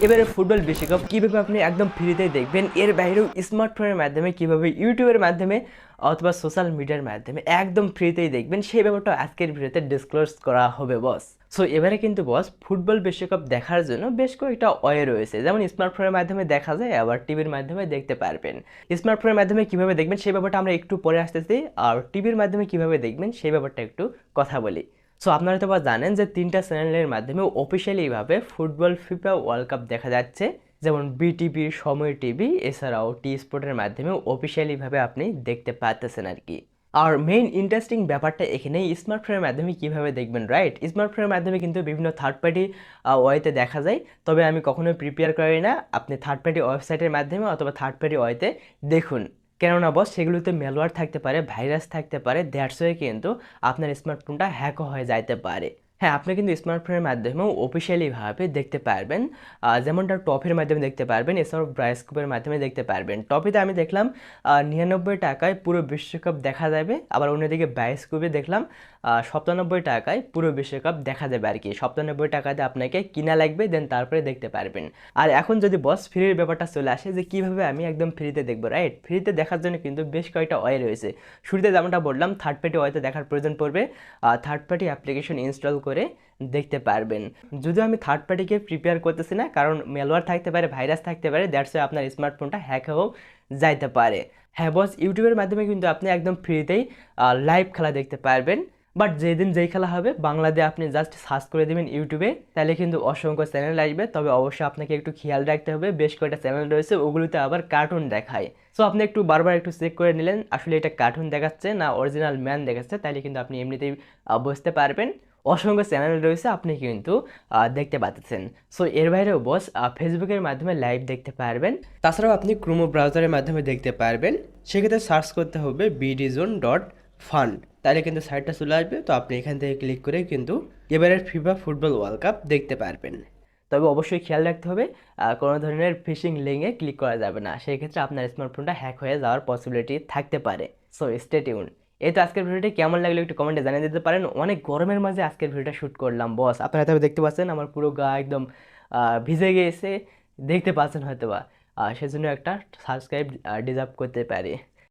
এবারে ফুটবল বিশ্বকাপ কীভাবে আপনি একদম ফ্রিতেই দেখবেন, এর বাইরেও স্মার্টফোনের মাধ্যমে কীভাবে ইউটিউবের মাধ্যমে অথবা সোশ্যাল মিডিয়ার মাধ্যমে একদম ফ্রিতেই দেখবেন, সেই ব্যাপারটা আজকের ভিডিওতে ডিসক্লোজ করা হবে বস। সো এবারে কিন্তু বস ফুটবল বিশ্বকাপ দেখার জন্য বেশ কয়েকটা ওয়ে রয়েছে, যেমন স্মার্টফোনের মাধ্যমে দেখা যায়, আবার টিভির মাধ্যমে দেখতে পারবেন। স্মার্টফোনের মাধ্যমে কীভাবে দেখবেন সেই ব্যাপারটা আমরা একটু পরে আসতেছি, আর টিভির মাধ্যমে কীভাবে দেখবেন সেই ব্যাপারটা একটু কথা বলি। সো আপনারা তো জানেন যে 3টা চ্যানেলের মাধ্যমে অফিসিয়ালিভাবে ফুটবল ফিফা ওয়ার্ল্ড কাপ দেখা যাচ্ছে, যেমন বিটিভি, সময় টিভি, এছাড়াও টি স্পোর্টের মাধ্যমে অফিসিয়ালিভাবে আপনি দেখতে পাচ্ছেন আর কি। আর মেইন ইন্টারেস্টিং ব্যাপারটা এখানেই স্মার্টফোনের মাধ্যমে কিভাবে দেখবেন, রাইট? স্মার্টফোনের মাধ্যমে কিন্তু বিভিন্ন থার্ড পার্টি ওয়েতে দেখা যায়, তবে আমি কখনোই প্রিপেয়ার করি না। আপনি থার্ড পার্টি ওয়েবসাইটের মাধ্যমে অথবা থার্ড পার্টি ওয়েতে দেখুন, কেননা বস সেগুলোতে ম্যালওয়্যার থাকতে পারে, ভাইরাস থাকতে পারে, দ্যাটস ওয়ে কিন্তু আপনার স্মার্টফোনটা হ্যাকও হয়ে যাইতে পারে। হ্যাঁ, আপনি কিন্তু স্মার্টফোনের মাধ্যমেও অফিসিয়ালিভাবে দেখতে পারবেন, যেমনটা টপের মাধ্যমে দেখতে পারবেন, এছাড়াও ব্রাইস্কোপের মাধ্যমে দেখতে পারবেন। টপিতে আমি দেখলাম 99 টাকায় পুরো বিশ্বকাপ দেখা যাবে, আবার অন্যদিকে ব্রাইস্কোপে দেখলাম 97 টাকায় পুরো বিশ্বকাপ দেখা যাবে আর কি। 97 টাকাতে আপনাকে কিনা লাগবে, দেন তারপরে দেখতে পারবেন। আর এখন যদি বস ফ্রির ব্যাপারটা চলে আসে যে কীভাবে আমি একদম ফ্রিতে দেখবো, রাইট? ফ্রিতে দেখার জন্য কিন্তু বেশ কয়েকটা ওয়ে রয়েছে। শুরুতে যেমনটা বললাম, থার্ড পার্টি ওয়েতে দেখার প্রয়োজন পড়বে, থার্ড পার্টি অ্যাপ্লিকেশন ইনস্টল করে দেখতে পারবেন। যদিও আমি থার্ড পার্টিকে প্রিপেয়ার করতেছি না, কারণ ম্যালওয়্যার থাকতে পারে, ভাইরাস থাকতে পারে, দ্যাটস ওয়াই আপনার স্মার্টফোনটা হ্যাক হয়েও যাইতে পারে। হ্যাঁ বস, ইউটিউবের মাধ্যমে কিন্তু আপনি একদম ফ্রিতেই লাইভ খেলা দেখতে পারবেন। বাট যেদিন যেই খেলা হবে বাংলাতে আপনি জাস্ট সার্চ করে দেবেন ইউটিউবে, তাহলে কিন্তু অসংখ্য চ্যানেল আসবে। তবে অবশ্যই আপনাকে একটু খেয়াল রাখতে হবে, বেশ কয়েকটা চ্যানেল রয়েছে, ওগুলোতে আবার কার্টুন দেখায়। সো আপনি একটু বারবার একটু চেক করে নিলেন আসলে এটা কার্টুন দেখাচ্ছে না অরিজিনাল ম্যান দেখাচ্ছে, তাহলে কিন্তু আপনি এমনিতেই বুঝতে পারবেন। অসংখ্য চ্যানেল রয়েছে, আপনি কিন্তু দেখতে পাচ্ছেন। সো এর বাইরেও বস ফেসবুকের মাধ্যমে লাইভ দেখতে পারবেন। তাছাড়াও আপনি ক্রোমো ব্রাউজারের মাধ্যমে দেখতে পারবেন। সেক্ষেত্রে সার্চ করতে হবে bdzone.fun, তাহলে কিন্তু সাইটটা চলে আসবে। তো আপনি এখান থেকে ক্লিক করে কিন্তু এবারের ফিফা ফুটবল ওয়ার্ল্ড কাপ দেখতে পারবেন। তবে অবশ্যই খেয়াল রাখতে হবে কোনো ধরনের ফিশিং লিঙ্কে ক্লিক করা যাবে না, সেই ক্ষেত্রে আপনার স্মার্টফোনটা হ্যাক হয়ে যাওয়ার পসিবিলিটি থাকতে পারে। So stay tune. এই তো আজকের ভিডিওটি কেমন লাগলো একটু কমেন্টে জানিয়ে দিতে পারেন। অনেক গরমের মাঝে আজকের ভিডিওটা শ্যুট করলাম বস, আপনারা তবে দেখতে পাচ্ছেন আমার পুরো গা একদম ভিজে গিয়েছে, দেখতে পাচ্ছেন হয়তো বা, সেজন্য একটা সাবস্ক্রাইব ডিজার্ভ করতে পারি।